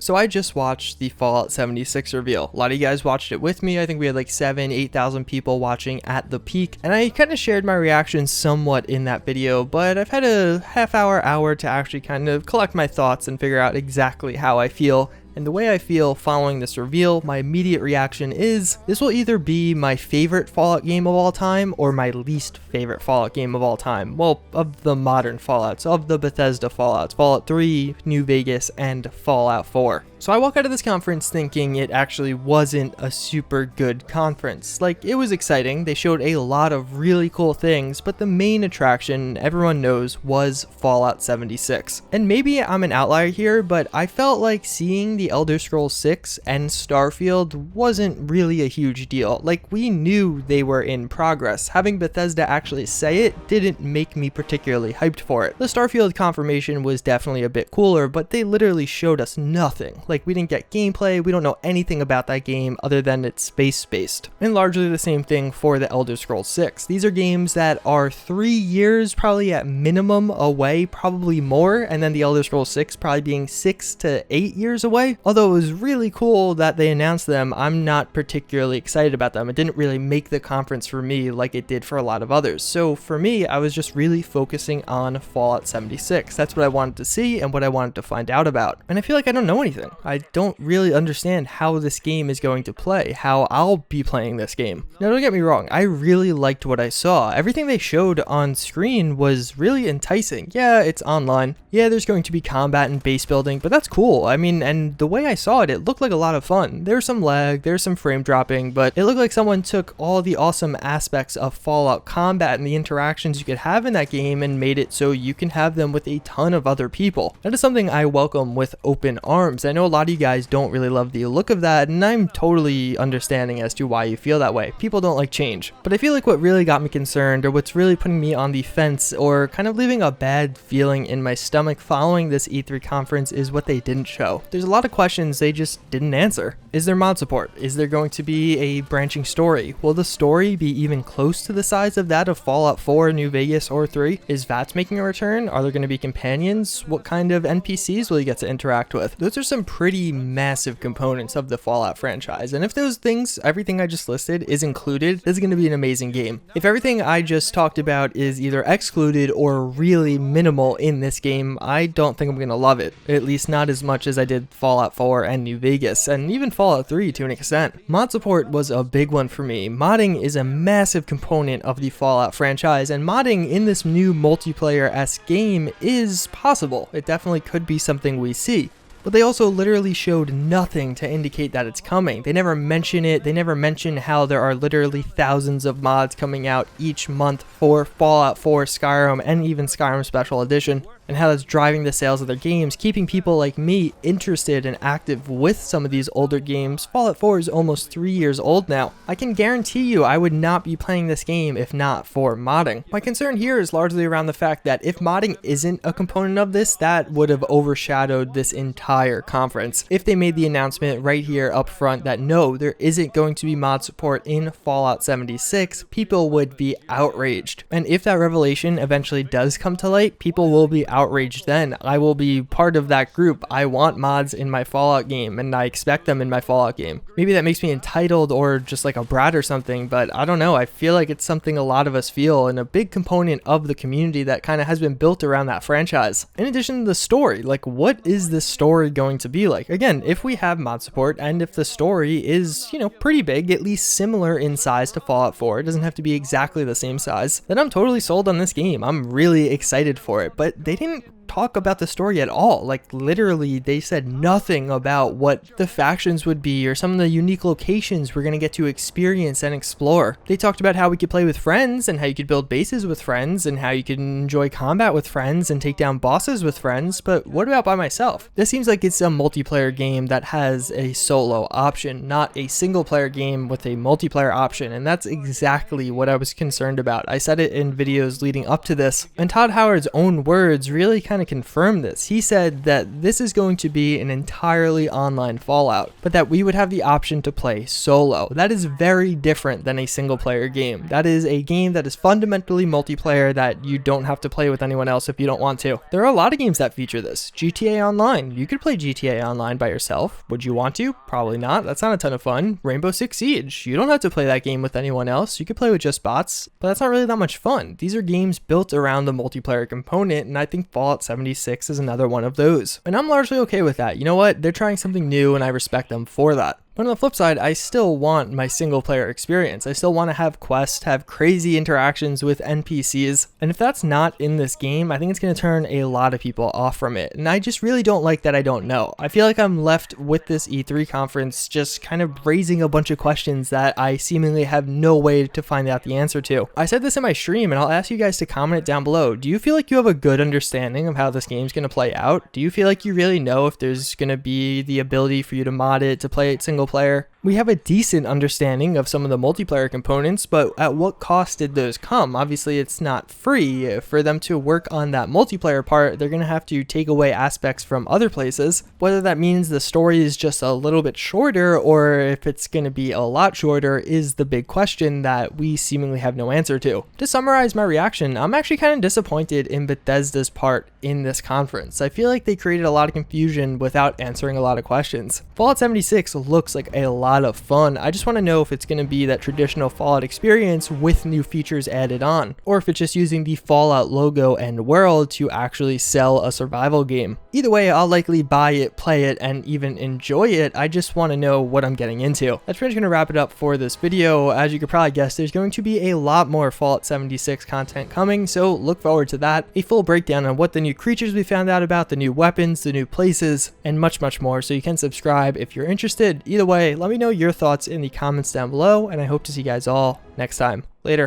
So I just watched the Fallout 76 reveal. A lot of you guys watched it with me. I think we had like 8,000 people watching at the peak, and I kind of shared my reaction somewhat in that video, but I've had a hour to actually kind of collect my thoughts and figure out exactly how I feel. And the way I feel following this reveal, my immediate reaction is, this will either be my favorite Fallout game of all time or my least favorite Fallout game of all time. Well, of the modern Fallouts, of the Bethesda Fallouts, Fallout 3, New Vegas, and Fallout 4. So I walk out of this conference thinking it actually wasn't a super good conference. Like, it was exciting, they showed a lot of really cool things, but the main attraction, everyone knows, was Fallout 76. And maybe I'm an outlier here, but I felt like seeing the Elder Scrolls 6 and Starfield wasn't really a huge deal. Like, we knew they were in progress. Having Bethesda actually say it didn't make me particularly hyped for it. The Starfield confirmation was definitely a bit cooler, but they literally showed us nothing. Like, we didn't get gameplay, we don't know anything about that game other than it's space-based. And largely the same thing for the Elder Scrolls 6. These are games that are 3 years probably at minimum away, probably more, and then the Elder Scrolls 6 probably being 6 to 8 years away. Although it was really cool that they announced them, I'm not particularly excited about them. It didn't really make the conference for me like it did for a lot of others. So for me, I was just really focusing on Fallout 76. That's what I wanted to see and what I wanted to find out about. And I feel like I don't know anything. I don't really understand how this game is going to play, how I'll be playing this game. Now, don't get me wrong, I really liked what I saw. Everything they showed on screen was really enticing. Yeah, it's online. Yeah, there's going to be combat and base building, but that's cool. I mean, and the way I saw it, it looked like a lot of fun. There's some lag, there's some frame dropping, but it looked like someone took all the awesome aspects of Fallout combat and the interactions you could have in that game and made it so you can have them with a ton of other people. That is something I welcome with open arms. I know a lot of you guys don't really love the look of that, and I'm totally understanding as to why you feel that way. People don't like change. But I feel like what really got me concerned, or what's really putting me on the fence, or kind of leaving a bad feeling in my stomach following this E3 conference, is what they didn't show. There's a lot of questions they just didn't answer. Is there mod support? Is there going to be a branching story? Will the story be even close to the size of that of Fallout 4, New Vegas, or 3? Is VATS making a return? Are there going to be companions? What kind of NPCs will you get to interact with? Those are some pretty massive components of the Fallout franchise, and if those things, everything I just listed, is included, this is going to be an amazing game. If everything I just talked about is either excluded or really minimal in this game, I don't think I'm going to love it. At least not as much as I did Fallout 4 and New Vegas, and even Fallout 3 to an extent. Mod support was a big one for me. Modding is a massive component of the Fallout franchise, and modding in this new multiplayer-esque game is possible. It definitely could be something we see. But they also literally showed nothing to indicate that it's coming. They never mention it. They never mention how there are literally thousands of mods coming out each month for Fallout 4, Skyrim, and even Skyrim Special Edition, and how that's driving the sales of their games, keeping people like me interested and active with some of these older games. Fallout 4 is almost 3 years old now. I can guarantee you I would not be playing this game if not for modding. My concern here is largely around the fact that if modding isn't a component of this, that would have overshadowed this entire conference. If they made the announcement right here up front that no, there isn't going to be mod support in Fallout 76, people would be outraged. And if that revelation eventually does come to light, people will be outraged then. I will be part of that group. I want mods in my Fallout game, and I expect them in my Fallout game. Maybe that makes me entitled or just like a brat or something, but I don't know. I feel like it's something a lot of us feel, and a big component of the community that kind of has been built around that franchise. In addition to the story, like, what is this story going to be like? Again, if we have mod support, and if the story is, you know, pretty big, at least similar in size to Fallout 4, it doesn't have to be exactly the same size, then I'm totally sold on this game. I'm really excited for it, but they didn't talk about the story at all. Like, literally, they said nothing about what the factions would be or some of the unique locations we're going to get to experience and explore. They talked about how we could play with friends and how you could build bases with friends and how you could enjoy combat with friends and take down bosses with friends, but what about by myself? This seems like it's a multiplayer game that has a solo option, not a single player game with a multiplayer option, and that's exactly what I was concerned about. I said it in videos leading up to this, and Todd Howard's own words really kind of of confirmed this. He said that this is going to be an entirely online Fallout, but that we would have the option to play solo. That is very different than a single player game. That is a game that is fundamentally multiplayer that you don't have to play with anyone else if you don't want to. There are a lot of games that feature this. GTA Online. You could play GTA Online by yourself. Would you want to? Probably not. That's not a ton of fun. Rainbow Six Siege. You don't have to play that game with anyone else. You could play with just bots, but that's not really that much fun. These are games built around the multiplayer component, and I think Fallout 76 is another one of those. And I'm largely okay with that. You know what? They're trying something new, and I respect them for that. But on the flip side, I still want my single player experience. I still want to have quests, have crazy interactions with NPCs. And if that's not in this game, I think it's going to turn a lot of people off from it. And I just really don't like that I don't know. I feel like I'm left with this E3 conference just kind of raising a bunch of questions that I seemingly have no way to find out the answer to. I said this in my stream, and I'll ask you guys to comment it down below. Do you feel like you have a good understanding of how this game's going to play out? Do you feel like you really know if there's going to be the ability for you to mod it, to play it single player? We have a decent understanding of some of the multiplayer components, but at what cost did those come? Obviously, it's not free. For them to work on that multiplayer part, they're going to have to take away aspects from other places. Whether that means the story is just a little bit shorter or if it's going to be a lot shorter is the big question that we seemingly have no answer to. To summarize my reaction, I'm actually kind of disappointed in Bethesda's part in this conference. I feel like they created a lot of confusion without answering a lot of questions. Fallout 76 looks like a lot of fun. I just want to know if it's going to be that traditional Fallout experience with new features added on, or if it's just using the Fallout logo and world to actually sell a survival game. Either way, I'll likely buy it, play it, and even enjoy it. I just want to know what I'm getting into. That's pretty much going to wrap it up for this video. As you could probably guess, there's going to be a lot more Fallout 76 content coming, so look forward to that. A full breakdown on what the new creatures we found out about, the new weapons, the new places, and much more, so you can subscribe if you're interested. Either way, let me know your thoughts in the comments down below, and I hope to see you guys all next time. Later.